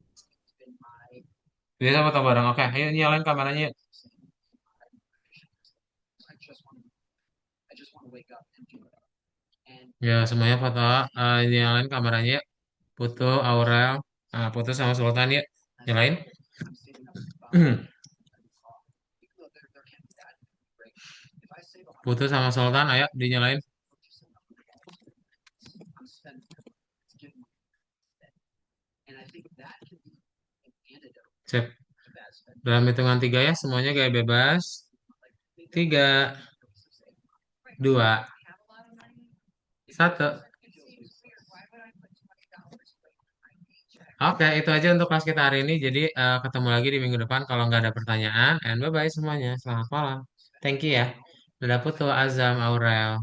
Biasa foto bareng. Oke, ayo nyalain kameranya yuk. Ya, semuanya foto. Nyalain kameranya yuk. Putu, Aurel, Putu sama Sultan yuk. Nyalain. Putu sama Sultan, ayo dinyalain. Sip. Dalam hitungan 3 ya, semuanya gaya bebas. 3, 2, 1. Oke, itu aja untuk kelas kita hari ini. Jadi ketemu lagi di minggu depan kalau nggak ada pertanyaan. And bye-bye semuanya. Selamat malam. Thank you ya. Udah Putu, Azam, Aurel.